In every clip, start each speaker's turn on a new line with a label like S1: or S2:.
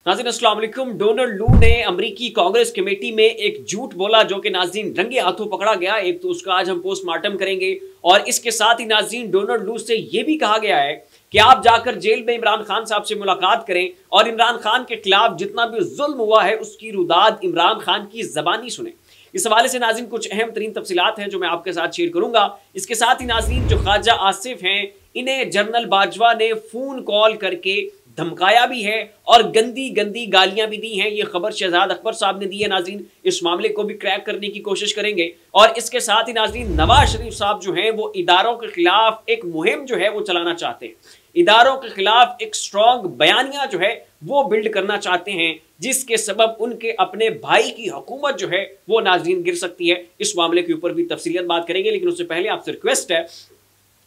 S1: नाज़रीन अस्सलाम वालेकुम। डोनाल्ड लू ने अमेरिकी कांग्रेस कमेटी में एक झूठ बोला जो कि नाज़रीन रंगे हाथों पकड़ा गया। एक तो उसका आज हम पोस्टमार्टम करेंगे और इसके साथ ही नाज़रीन डोनाल्ड लू से यह भी कहा गया है कि आप जाकर जेल में इमरान खान साहब से मुलाकात करें और इमरान खान के खिलाफ जितना भी जुल्म हुआ है उसकी रुदाद इमरान खान की ज़बानी सुने। इस हवाले से नाज़रीन कुछ अहम तरीन तफसीलात हैं जो मैं आपके साथ शेयर करूंगा। इसके साथ ही नाज़रीन जो ख्वाजा आसिफ हैं इन्हें जनरल बाजवा ने फोन कॉल करके धमकाया भी है और गंदी गंदी गालियां भी दी हैं। ये खबर शहजाद अकबर साहब ने दी है। नाज़रीन इस मामले को भी क्रैक करने की कोशिश करेंगे और इसके साथ ही नाज़रीन नवाज शरीफ साहब जो हैं वो इदारों के खिलाफ एक मुहिम जो है वो चलाना चाहते हैं। इदारों के खिलाफ एक स्ट्रॉन्ग बयानिया जो है वो बिल्ड करना चाहते हैं जिसके सबब उनके अपने भाई की हुकूमत जो है वो नाज़रीन गिर सकती है। इस मामले के ऊपर भी तफसीलियत बात करेंगे, लेकिन उससे पहले आपसे रिक्वेस्ट है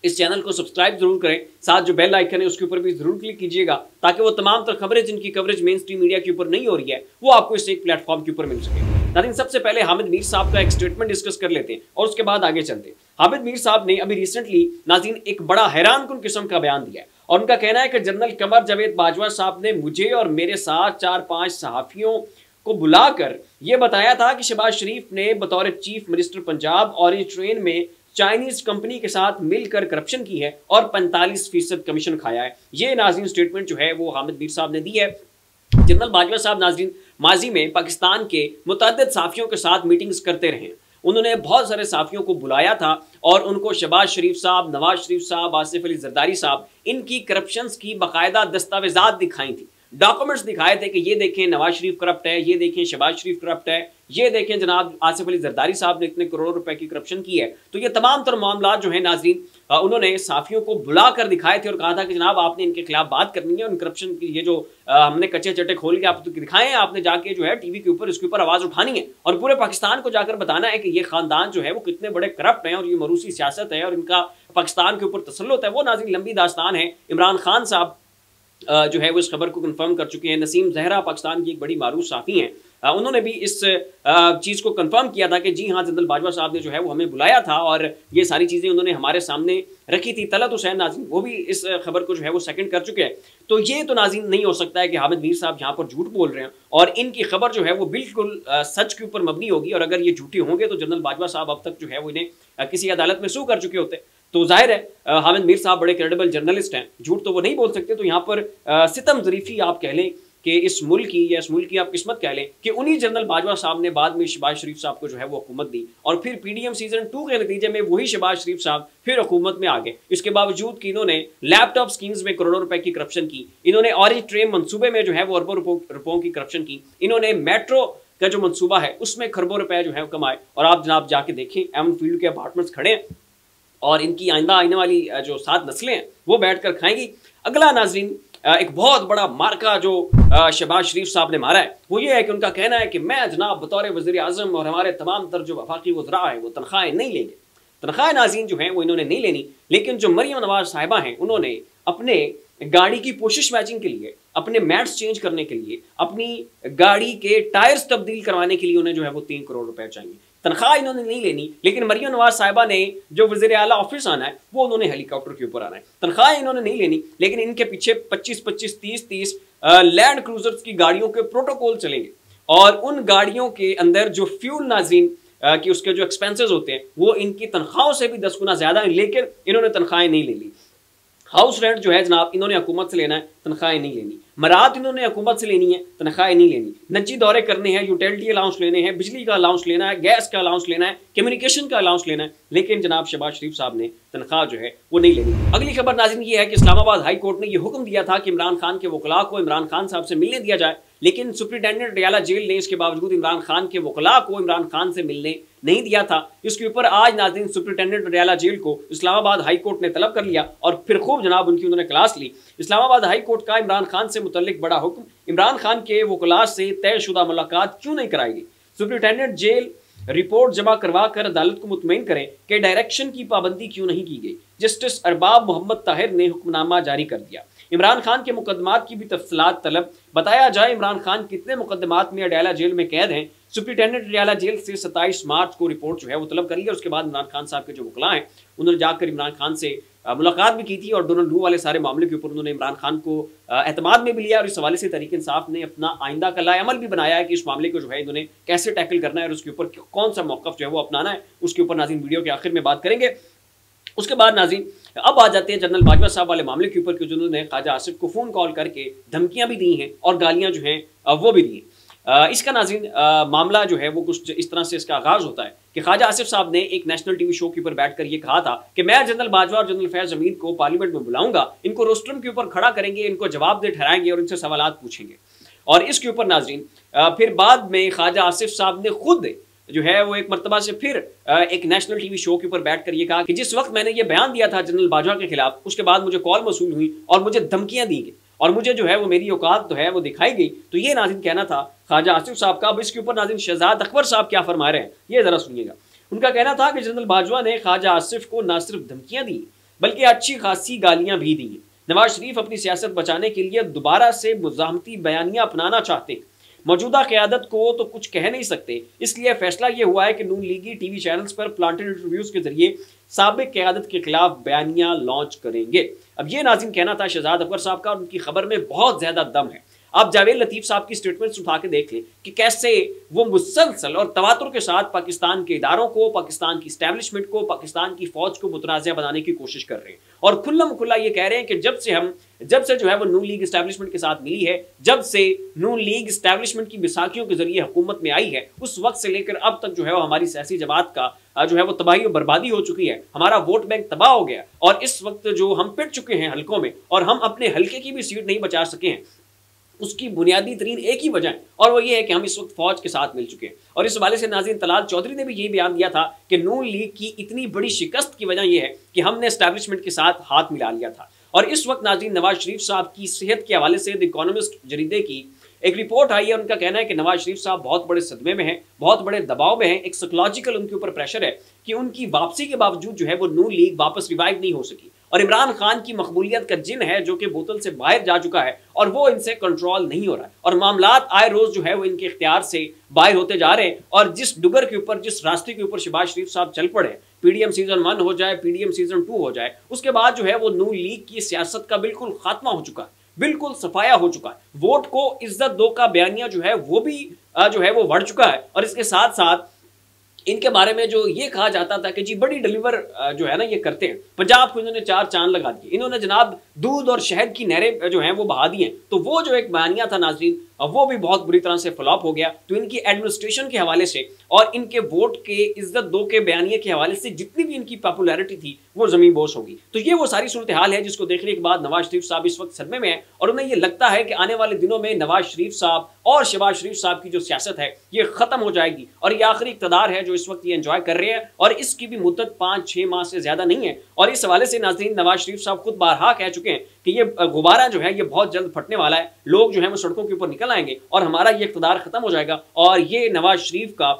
S1: इस चैनल को सब्सक्राइब जरूर करें, साथ जो बेल आइकन है उसके ऊपर भी जरूर क्लिक कीजिएगा ताकि वो तमाम तर खबरें जिनकी कवरेज मेन स्ट्रीम मीडिया के ऊपर नहीं हो रही है वो आपको इस एक प्लेटफॉर्म के ऊपर मिल सके। नाज़रीन सबसे पहले हामिद मीर साहब का एक स्टेटमेंट डिस्कस कर लेते हैं और उसके बाद आगे चलते हैं। हामिद मीर साहब ने अभी रिसेंटली नाज़रीन एक बड़ा हैरानकुन किस्म का बयान दिया है और उनका कहना है कि जनरल कमर जावेद बाजवा साहब ने मुझे और मेरे साथ 4-5 सहाफियों को बुलाकर यह बताया था कि शहबाज शरीफ ने बतौर chief minister Punjab orange train में चाइनीज कंपनी के साथ मिलकर करप्शन की है और 45% कमीशन खाया है। ये नाज़रीन स्टेटमेंट जो है वो हामिद मीर साहब ने दी है। जनरल बाजवा साहब नाज़रीन माजी में पाकिस्तान के मुतअद्दिद साफियों के साथ मीटिंग्स करते रहे। उन्होंने बहुत सारे साफियों को बुलाया था और उनको शहबाज शरीफ साहब, नवाज शरीफ साहब, आसिफ अली जरदारी साहब इनकी करप्शंस की बाकायदा दस्तावेजात दिखाई थी, डॉक्यूमेंट्स दिखाए थे कि ये देखें नवाज शरीफ करप्ट है, ये देखें शहबाज शरीफ करप्ट है, ये देखें जनाब आसिफ अली जरदारी साहब ने इतने करोड़ रुपए की करप्शन की है। तो ये तमाम तर मामला जो है नाज़रीन उन्होंने साफियों को बुलाकर दिखाए थे और कहा था कि जनाब आपने इनके खिलाफ बात करनी है, उन करप्शन की ये जो हमने कच्चे चटे खोल के आप तो दिखाएं, आपने जाके जो है टीवी के ऊपर इसके ऊपर आवाज उठानी है और पूरे पाकिस्तान को जाकर बताना है कि ये खानदान जो है वो कितने बड़े करप्ट हैं और ये मरूसी सियासत है और इनका पाकिस्तान के ऊपर तसल्लुत है। वो नाज़रीन लंबी दास्तान है। इमरान खान साहब जो है वो इस खबर को कंफर्म कर चुके हैं। नसीम जहरा पाकिस्तान की एक बड़ी मारूफ साफ़ी हैं, उन्होंने भी इस चीज़ को कंफर्म किया था कि जी हाँ जनरल बाजवा साहब ने जो है वो हमें बुलाया था और ये सारी चीज़ें उन्होंने हमारे सामने रखी थी। तलत हुसैन नाज़रीन वो भी इस खबर को जो है वो सेकंड कर चुके हैं। तो ये तो नाज़रीन नहीं हो सकता है कि हामिद मीर साहब यहाँ पर झूठ बोल रहे हैं और इनकी खबर जो है वो बिल्कुल सच के ऊपर मबनी होगी और अगर ये झूठे होंगे तो जनरल बाजवा साहब अब तक जो है वो इन्हें किसी अदालत में सू कर चुके होते। तो जाहिर है हामिद मीर साहब बड़े क्रेडिबल जर्नलिस्ट हैं, झूठ तो वो नहीं बोल सकते। तो यहाँ पर सितम ज़रीफ़ी आप कह लें कि इस मुल्क की या इस मुल्क की आप किस्मत कह लें कि उन्हीं जनरल बाजवा साहब ने बाद में शहबाज शरीफ साहब को जो है वो हुकूमत दी और फिर पीडीएम सीजन 2 के नतीजे में वही शहबाज शरीफ साहब फिर हुकूमत में आ गए। इसके बावजूद कि इन्होंने लैपटॉप स्कीम्स में करोड़ों रुपए की करप्शन की, इन्होंने ऑरेंज ट्रेन मनसूबे में जो है वो अरबों रुपयों की करप्शन की, इन्होंने मेट्रो का जो मनसूबा है उसमें खरबों रुपए जो है कमाए और आप जनाब जाके देखें एमन फील्ड के अपार्टमेंट्स खड़े हैं और इनकी आइंदा आने वाली जो 7 नस्लें हैं वो बैठकर खाएंगी। अगला नाज़रीन एक बहुत बड़ा मार्का जो शहबाज शरीफ साहब ने मारा है वो ये है कि उनका कहना है कि मैं जनाब बतौर वज़ीर आज़म और हमारे तमाम तर जो वफाकी वज़रा हैं वो तनख्वाहें नहीं लेंगे। तनख्वाहें नाज़रीन जो हैं वो इन्होंने नहीं लेनी, लेकिन जो मरियम नवाज साहिबा हैं उन्होंने अपने गाड़ी की पोशिश मैचिंग के लिए, अपने मैट्स चेंज करने के लिए, अपनी गाड़ी के टायर्स तब्दील करवाने के लिए उन्हें जो है वो 3 करोड़ रुपए चाहिए। तनख्वाह इन्होंने नहीं लेनी, लेकिन मरियम नवाज साहिबा ने जो वज़ीर आला ऑफिस आना है वो उन्होंने हेलीकॉप्टर के ऊपर आना है। तनख्वाह इन्होंने नहीं लेनी, लेकिन इनके पीछे 25-25, 30-30 लैंड क्रूजर्स की गाड़ियों के प्रोटोकॉल चलेंगे और उन गाड़ियों के अंदर जो फ्यूल नाज़रीन कि उसके जो एक्सपेंसेस होते हैं वो इनकी तनख्वाहों से भी 10 गुना ज़्यादा है, लेकिन इन्होंने तनख्वाहें नहीं ले ली। हाउस रेंट जो है जनाब इन्होंने हुकूमत से लेना है, तनख्वाहें नहीं लेनी। मरात इन्होंने हुकूमत से लेनी है, तनख्वाहें नहीं लेनी। नजी दौरे करने हैं, यूटिलिटी अलाउंस लेने हैं, बिजली का अलाउंस लेना है, गैस का अलाउंस लेना है, कम्युनिकेशन का अलाउंस लेना है, लेकिन जनाब शहबाज शरीफ साहब ने तनख्वाह जो है वो नहीं लेनी। अगली खबर नाज़रीन ये है कि इस्लामाबाद हाई कोर्ट ने यह हुक्म दिया था कि इमरान खान के वकला को इमरान खान साहब से मिलने दिया जाए, लेकिन सुप्रिटेंडेंट डयाला जेल ने इसके बावजूद इमरान खान के वकला को इमरान खान से मिलने नहीं दिया था। इसके ऊपर आज नाज़रीन सुप्रिटेंडेंट डयाला जेल को इस्लामाबाद हाई कोर्ट ने तलब कर लिया और फिर खूब जनाब उनकी उन्होंने क्लास ली। इस्लामाबाद हाई कोर्ट का इमरान खान से मुतल्लिक बड़ा हुक्म, इमरान खान के वकला से तयशुदा मुलाकात क्यों नहीं कराई गई। सुप्रिटेंडेंट जेल रिपोर्ट जमा करवा कर अदालत को मुतमईन करें कि डायरेक्शन की पाबंदी क्यों नहीं की गई। जस्टिस अरबाब मोहम्मद ताहिर ने हुक्मनामा जारी कर दिया। इमरान खान के मुकदमात की भी तफसीलात तलब, बताया जाए इमरान खान कितने मुकदमात में अडयाला जेल में कैद हैं। सुप्रिटेंडेंट अडयाला जेल से 27 मार्च को रिपोर्ट जो है वो तलब कर लिया। उसके बाद इमरान खान साहब के जो वकला हैं उन्होंने जाकर इमरान खान से मुलाकात भी की थी और डोनाल्ड लू वाले सारे मामले के ऊपर उन्होंने इमरान खान को एतमाद में भी लिया और इस हवाले से तहरीक इंसाफ ने अपना आइंदा का लाएअमल भी बनाया है कि इस मामले को जो है इन्होंने कैसे टैकल करना है और उसके ऊपर कौन सा मौक़िफ़ जो है वो अपनाना है, उसके ऊपर नाज़रीन वीडियो के आखिर में बात करेंगे। उसके बाद नाज़रीन अब आ जाते हैं जनरल बाजवा साहब वाले मामले के ऊपर कि जिन्होंने ख्वाजा आसिफ को फ़ोन कॉल करके धमकियां भी दी हैं और गालियां जो हैं वो भी दी हैं। इसका नाज़रीन मामला जो है वो कुछ इस तरह से इसका आगाज़ होता है कि ख्वाजा आसिफ साहब ने एक नेशनल टीवी शो के ऊपर बैठकर ये कहा था कि मैं जनरल बाजवा और जनरल फैज़ हमीद को पार्लियामेंट में बुलाऊंगा, इनको रोस्ट्रम के ऊपर खड़ा करेंगे, इनको जवाब दे ठहराएंगे और इनसे सवालात पूछेंगे। और इसके ऊपर नाज़रीन फिर बाद में ख्वाजा आसिफ साहब ने खुद जो है वो एक मरतबा से फिर एक नेशनल टीवी शो के ऊपर बैठकर ये कहा कि जिस वक्त मैंने ये बयान दिया था जनरल बाजवा के खिलाफ, उसके बाद मुझे कॉल मौसूल हुई और मुझे धमकियां दी गई और मुझे जो है वो मेरी औकात तो है वो दिखाई गई। तो ये नाज़रीन कहना था ख्वाजा आसिफ साहब का। अब इसके ऊपर नाज़रीन शहजाद अकबर साहब क्या फरमा रहे हैं ये ज़रा सुनिएगा। उनका कहना था कि जनरल बाजवा ने ख्वाजा आसिफ को न सिर्फ धमकियां दी बल्कि अच्छी खासी गालियां भी दी। नवाज शरीफ अपनी सियासत बचाने के लिए दोबारा से मुज़ाहमती बयानियां अपनाना चाहते हैं। मौजूदा क़यादत को तो कुछ कह नहीं सकते, इसलिए फैसला ये हुआ है कि नून लीगी टीवी चैनल्स पर प्लांटेड इंटरव्यूज़ के जरिए साबिक क़यादत के खिलाफ बयानियां लॉन्च करेंगे। अब ये नाज़रीन कहना था शहजाद अकबर साहब का, उनकी खबर में बहुत ज़्यादा दम है। आप जावेद लतीफ़ साहब की स्टेटमेंट्स उठा के देख लें कि कैसे वो मुसलसल और तवातुर के साथ पाकिस्तान के इदारों को, पाकिस्तान की स्टैब्लिशमेंट को, पाकिस्तान की फ़ौज को मुतनाज़ बनाने की कोशिश कर रहे हैं और खुल्लम खुल्ला ये कह रहे हैं कि जब से जो है वो नून लीग इस्टेब्लिशमेंट के साथ मिली है, जब से नून लीग इस्टेब्लिशमेंट की मिसाकियों के जरिए हुकूमत में आई है, उस वक्त से लेकर अब तक जो है वो हमारी सियासी जमात का जो है वो तबाही और बर्बादी हो चुकी है। हमारा वोट बैंक तबाह हो गया और इस वक्त जो हम पिट चुके हैं हलकों में और हम अपने हल्के की भी सीट नहीं बचा सके हैं, उसकी बुनियादी तरीन एक ही वजह है और वो ये है कि हम इस वक्त फौज के साथ मिल चुके हैं। और इस हवाले से नाज़रीन तलाल चौधरी ने भी यही बयान दिया था कि नून लीग की इतनी बड़ी शिकस्त की वजह यह है कि हमने एस्टैब्लिशमेंट के साथ हाथ मिला लिया था। और इस वक्त नाज़रीन नवाज शरीफ साहब की सेहत के हवाले से द इकोनॉमिस्ट जरीदे की एक रिपोर्ट आई है। उनका कहना है कि नवाज शरीफ साहब बहुत बड़े सदमे में हैं, बहुत बड़े दबाव में हैं, एक साइकोलॉजिकल उनके ऊपर प्रेशर है कि उनकी वापसी के बावजूद जो है वो नून लीग वापस रिवाइव नहीं हो सकी और इमरान खान की मकबूलियत का जिन है जो कि बोतल से बाहर जा चुका है और वो इनसे कंट्रोल नहीं हो रहा है और मामलात आए रोज जो है वो इनके इख्तियार से बाहर होते जा रहे हैं। और जिस डुगर के ऊपर, जिस रास्ते के ऊपर शहबाज शरीफ साहब चल पड़े, पीडीएम सीजन 1 हो जाए, पीडीएम सीजन 2 हो जाए, उसके बाद जो है वो नून लीग की सियासत का बिल्कुल खात्मा हो चुका है, बिल्कुल सफाया हो चुका है। वोट को इज्जत दो का बयानिया जो है वो भी जो है वो बढ़ चुका है और इसके साथ साथ इनके बारे में जो ये कहा जाता था कि जी बड़ी डिलीवर जो है ना ये करते हैं, पंजाब को इन्होंने 4 चांद लगा दिए, इन्होंने जनाब दूध और शहद की नहरें जो हैं वो बहा दी हैं। तो वो जो एक बयानिया था नाजरीन वो भी बहुत बुरी तरह से फ्लॉप हो गया। तो इनकी एडमिनिस्ट्रेशन के हवाले से और इनके वोट के इज्जत दो के बयानिए के हवाले से जितनी भी इनकी पॉपुलैरिटी थी वो जमीन बोस होगी। तो ये वो सारी सूरत हाल है जिसको देखने के बाद नवाज शरीफ साहब इस वक्त सदमे में है और उन्हें ये लगता है कि आने वाले दिनों में नवाज शरीफ साहब और शहबाज शरीफ साहब की जो सियासत है ये खत्म हो जाएगी और ये आखिरी इक़्तिदार है जो इस वक्त ये एंजॉय कर रहे हैं और इसकी भी मुद्दत 5-6 माह से ज्यादा नहीं है। और इस हवाले से नाज़रीन नवाज शरीफ साहब खुद बारहा कह चुके हैं कि ये गुब्बारा जो है ये बहुत जल्द फटने वाला है, लोग जो है वो सड़कों के ऊपर निकल आएंगे और हमारा ये इक़्तिदार खत्म हो जाएगा और ये नवाज शरीफ का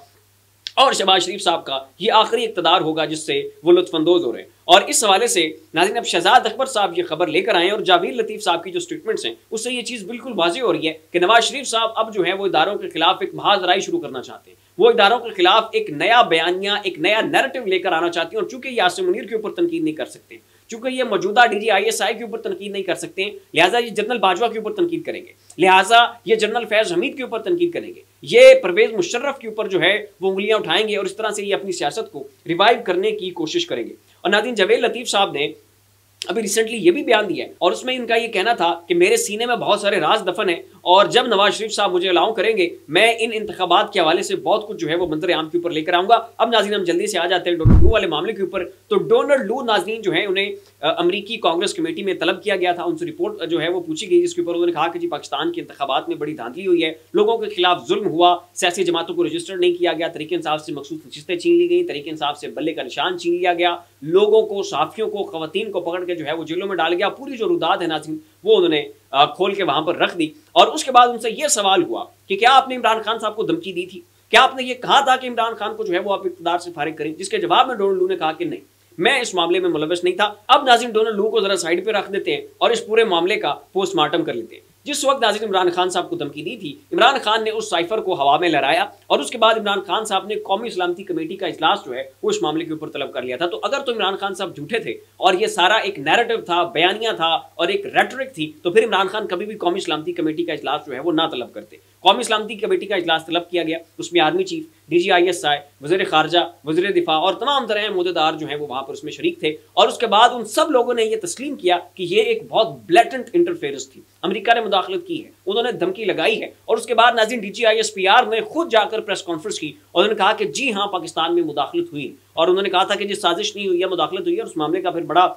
S1: और शहबाज शरीफ साहब का ये आखिरी इक़्तिदार होगा जिससे वो लुत्फ़अंदोज़ हो रहे हैं। और इस हवाले से नाज़रीन अब शहजाद अकबर साहब ये खबर लेकर आए और जावेद लतीफ़ साहब की जो स्टेटमेंट्स हैं उससे ये चीज़ बिल्कुल वाज़ेह हो रही है कि नवाज शरीफ साहब अब जो है वो इदारों के खिलाफ एक महाजराई शुरू करना चाहते हैं, वो इदारों के खिलाफ एक नया बयानिया, एक नया नैरेटिव लेकर आना चाहते हैं। और चूंकि ये आसिम मुनीर के ऊपर तनकीद नहीं कर सकते, चूंकि ये मौजूदा DGISI के ऊपर तनकीद नहीं कर सकते हैं, लिहाजा ये जनरल बाजवा के ऊपर तनकीद करेंगे, लिहाजा ये जनरल फैज़ हमीद के ऊपर तनकीद करेंगे, ये परवेज मुशर्रफ के ऊपर जो है वो उंगलियां उठाएंगे और इस तरह से ये अपनी सियासत को रिवाइव करने की कोशिश करेंगे। और नाज़रीन जावेद लतीफ़ साहब ने अभी रिसेंटली ये भी बयान दिया है और उसमें इनका ये कहना था कि मेरे सीने में बहुत सारे राज दफन है और जब नवाज शरीफ साहब मुझे अलाउ करेंगे मैं इन इंतखाबात के हवाले से बहुत कुछ जो है वो मंजर आम के ऊपर लेकर आऊंगा। अब नाज़रीन हम जल्दी से आ जाते हैं डोनाल्ड लू वाले मामले के ऊपर। तो डोनाल्ड लू नाज़रीन जो है उन्हें अमरीकी कांग्रेस कमेटी में तलब किया गया था, उनसे रिपोर्ट जो है वो पूछी गई जिसके ऊपर उन्होंने कहा कि जी पाकिस्तान के इंतखाबात में बड़ी धांधली हुई है, लोगों के खिलाफ जुल्म हुआ, सियासी जमातों को रजिस्टर नहीं किया गया, तरीके इंसाफ से मखसूस नशिस्तें छीन ली गई, तरीके इंसाफ से बल्ले का निशान छीन लिया गया, लोगों को, सहाफ़ियों को, ख़वातीन को पकड़ के जो है वो जेलों में डाल गया। पूरी जो रुदात है नाज़रीन वो उन्होंने खोल के वहां पर रख दी और उसके बाद उनसे यह सवाल हुआ कि क्या आपने इमरान खान साहब को धमकी दी थी, क्या आपने ये कहा था कि इमरान खान को जो है वो आप इक़्तिदार से फारिग करें, जिसके जवाब में डोनाल्ड लू ने कहा कि नहीं, मैं इस मामले में मुलव्वस नहीं था। अब नाज़रीन डोनाल्ड लू को जरा साइड पे रख देते हैं और इस पूरे मामले का पोस्टमार्टम कर लेते हैं जिस वक्त नाज़रीन इमरान खान साहब को धमकी दी थी, इमरान खान ने उस साइफर को हवा में लहराया और उसके बाद इमरान खान साहब ने कौमी सलामती कमेटी का इजलास जो है वो इस मामले के ऊपर तलब कर लिया था। तो अगर तो इमरान खान साहब झूठे थे और ये सारा एक नैरेटिव था, बयानिया था और एक रेटरिक थी, तो फिर इमरान खान कभी भी कौमी सलामती कमेटी का इजलास जो है वो ना तलब करते। कौमी सलामती कमेटी का इजलास तलब किया गया, उसमें आर्मी चीफ, DGISI, वज़ीर ख़ारजा, वज़ीर दिफा और तमाम तरह मुद्देदार जो हैं वो वहाँ पर उसमें शरीक थे। और उसके बाद उन सब लोगों ने ये तस्लीम किया कि ये एक बहुत ब्लैटेंट इंटरफेरेंस थी, अमेरिका ने मुदाखलत की है, उन्होंने धमकी लगाई है। और उसके बाद नाज़रीन DGISPR ने खुद जाकर प्रेस कॉन्फ्रेंस की और उन्होंने कहा कि जी हाँ, पाकिस्तान में मुदाखलत हुई और उन्होंने कहा था कि जिस साजिश नहीं हुई है, मुदाखलत हुई है। और उस मामले का फिर बड़ा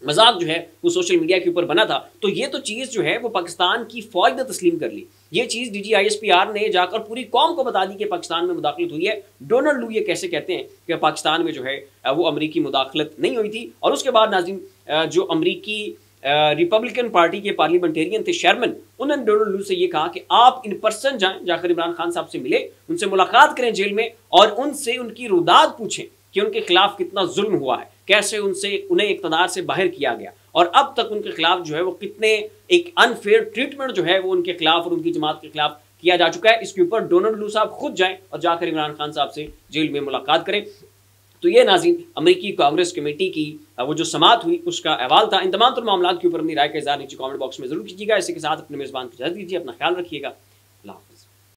S1: मजाक जो है वो सोशल मीडिया के ऊपर बना था। तो ये तो चीज़ जो है वो पाकिस्तान की फौज ने तस्लीम कर ली। ये चीज़ DGISPR ने जाकर पूरी कौम को बता दी कि पाकिस्तान में मुदाखलत हुई है। डोनाल्ड लू ये कैसे कहते हैं कि पाकिस्तान में जो है वो अमरीकी मुदाखलत नहीं हुई थी। और उसके बाद नाज़रीन जो अमरीकी रिपब्लिकन पार्टी के पार्लियामेंटेरियन थे शेरमैन, उन्होंने डोनाल्ड लू से ये कहा कि आप इन पर्सन जाएं, जाकर इमरान खान साहब से मिले, उनसे मुलाकात करें जेल में और उनसे उनकी रुदाद पूछें कि उनके खिलाफ कितना जुल्म हुआ है, कैसे उन्हें इक़्तिदार से बाहर किया गया और अब तक उनके खिलाफ जो है वो कितने एक अनफेयर ट्रीटमेंट जो है वो उनके खिलाफ और उनकी जमात के खिलाफ किया जा चुका है। इसके ऊपर डोनाल्ड लू साहब खुद जाएं और जाकर इमरान खान साहब से जेल में मुलाकात करें। तो ये नाज़रीन अमेरिकी कांग्रेस कमेटी की वो जो समात हुई उसका अहवाल था। इन तमाम मामलों के ऊपर अपनी राय का इज़हार नीचे कमेंट बॉक्स में जरूर कीजिएगा। इसी के साथ अपने मेज़बान को इजाज़त दीजिए, अपना ख्याल रखिएगा।